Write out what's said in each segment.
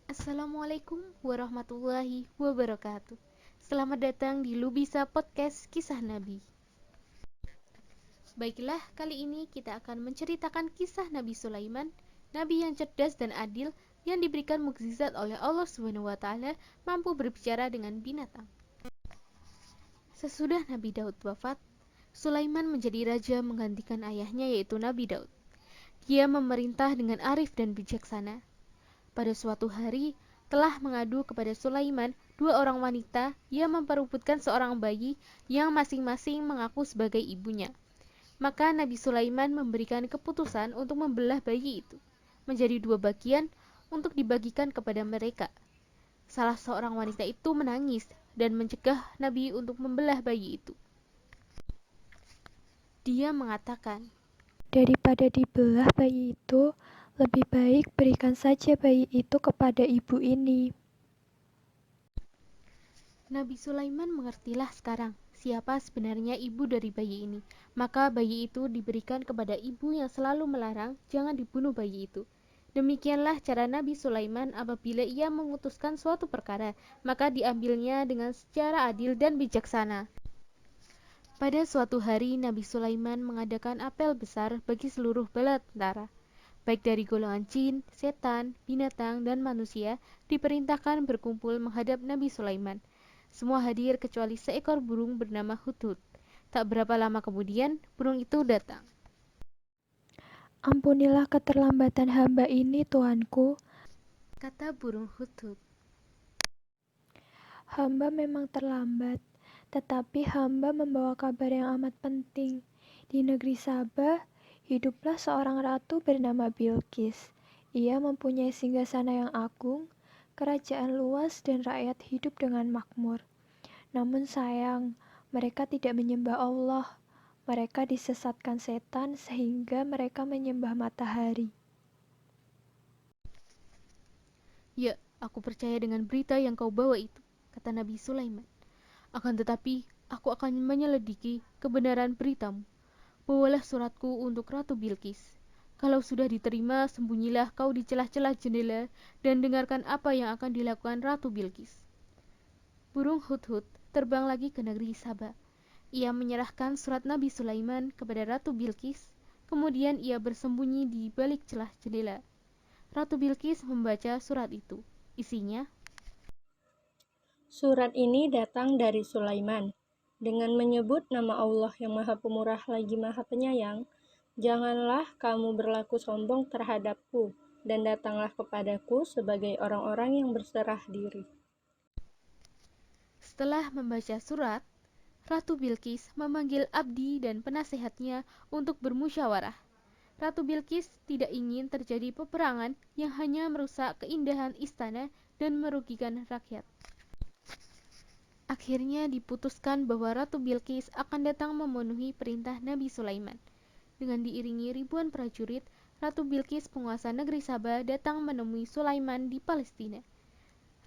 Assalamualaikum warahmatullahi wabarakatuh. Selamat datang di Lubisa Podcast Kisah Nabi. Baiklah, kali ini kita akan menceritakan kisah Nabi Sulaiman, nabi yang cerdas dan adil yang diberikan mukjizat oleh Allah SWT, mampu berbicara dengan binatang. Sesudah Nabi Daud wafat, Sulaiman menjadi raja menggantikan ayahnya yaitu Nabi Daud. Dia memerintah dengan arif dan bijaksana. Pada suatu hari, telah mengadu kepada Sulaiman dua orang wanita yang memperebutkan seorang bayi yang masing-masing mengaku sebagai ibunya. Maka Nabi Sulaiman memberikan keputusan untuk membelah bayi itu menjadi dua bagian untuk dibagikan kepada mereka. Salah seorang wanita itu menangis dan mencegah Nabi untuk membelah bayi itu. Dia mengatakan, Daripada dibelah bayi itu, lebih baik berikan saja bayi itu kepada ibu ini. Nabi Sulaiman mengertilah sekarang siapa sebenarnya ibu dari bayi ini. Maka bayi itu diberikan kepada ibu yang selalu melarang jangan dibunuh bayi itu. Demikianlah cara Nabi Sulaiman apabila ia memutuskan suatu perkara, maka diambilnya dengan secara adil dan bijaksana. Pada suatu hari, Nabi Sulaiman mengadakan apel besar bagi seluruh bala tentara, baik dari golongan jin, setan, binatang, dan manusia, diperintahkan berkumpul menghadap Nabi Sulaiman. Semua hadir kecuali seekor burung bernama Hudhud. Tak berapa lama kemudian, burung itu datang. Ampunilah keterlambatan hamba ini, Tuanku. Kata burung Hudhud. Hamba memang terlambat, tetapi hamba membawa kabar yang amat penting. Di negeri Sabah, hiduplah seorang ratu bernama Bilqis. Ia mempunyai singgasana yang agung, kerajaan luas dan rakyat hidup dengan makmur. Namun sayang, mereka tidak menyembah Allah. Mereka disesatkan setan sehingga mereka menyembah matahari. Ya, aku percaya dengan berita yang kau bawa itu, kata Nabi Sulaiman. Akan tetapi, aku akan menyelidiki kebenaran beritamu. Bawalah suratku untuk Ratu Bilqis. Kalau sudah diterima, sembunyilah kau di celah-celah jendela dan dengarkan apa yang akan dilakukan Ratu Bilqis. Burung Hudhud terbang lagi ke negeri Sabah. Ia menyerahkan surat Nabi Sulaiman kepada Ratu Bilqis, kemudian ia bersembunyi di balik celah jendela. Ratu Bilqis membaca surat itu. Isinya, Surat ini datang dari Sulaiman. Dengan menyebut nama Allah yang Maha Pemurah lagi Maha Penyayang, janganlah kamu berlaku sombong terhadapku, dan datanglah kepadaku sebagai orang-orang yang berserah diri. setelah membaca surat, Ratu Bilqis memanggil abdi dan penasehatnya untuk bermusyawarah. Ratu Bilqis tidak ingin terjadi peperangan yang hanya merusak keindahan istana dan merugikan rakyat. Akhirnya diputuskan bahwa Ratu Bilqis akan datang memenuhi perintah Nabi Sulaiman. Dengan diiringi ribuan prajurit, Ratu Bilqis penguasa negeri Sabah datang menemui Sulaiman di Palestina.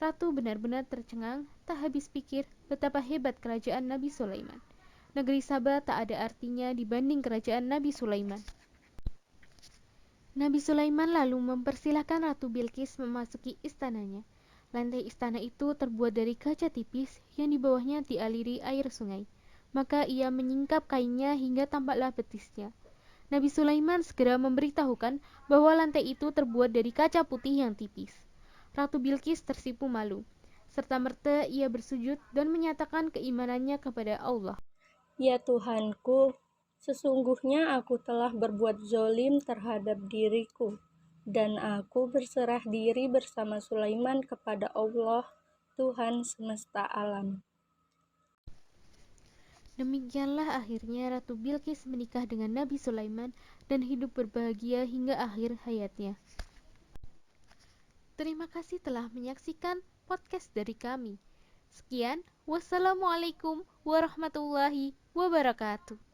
Ratu benar-benar tercengang, tak habis pikir betapa hebat kerajaan Nabi Sulaiman. Negeri Sabah tak ada artinya dibanding kerajaan Nabi Sulaiman. Nabi Sulaiman lalu mempersilahkan Ratu Bilqis memasuki istananya. Lantai istana itu terbuat dari kaca tipis yang di bawahnya dialiri air sungai. Maka ia menyingkap kainnya hingga tampaklah betisnya. Nabi Sulaiman segera memberitahukan bahwa lantai itu terbuat dari kaca putih yang tipis. Ratu Bilqis tersipu malu. Serta-merta ia bersujud dan menyatakan keimanannya kepada Allah. Ya Tuhanku, sesungguhnya aku telah berbuat zolim terhadap diriku, dan aku berserah diri bersama Sulaiman kepada Allah, Tuhan semesta alam. Demikianlah akhirnya Ratu Bilqis menikah dengan Nabi Sulaiman dan hidup berbahagia hingga akhir hayatnya. Terima kasih telah menyaksikan podcast dari kami. Sekian, wassalamualaikum warahmatullahi wabarakatuh.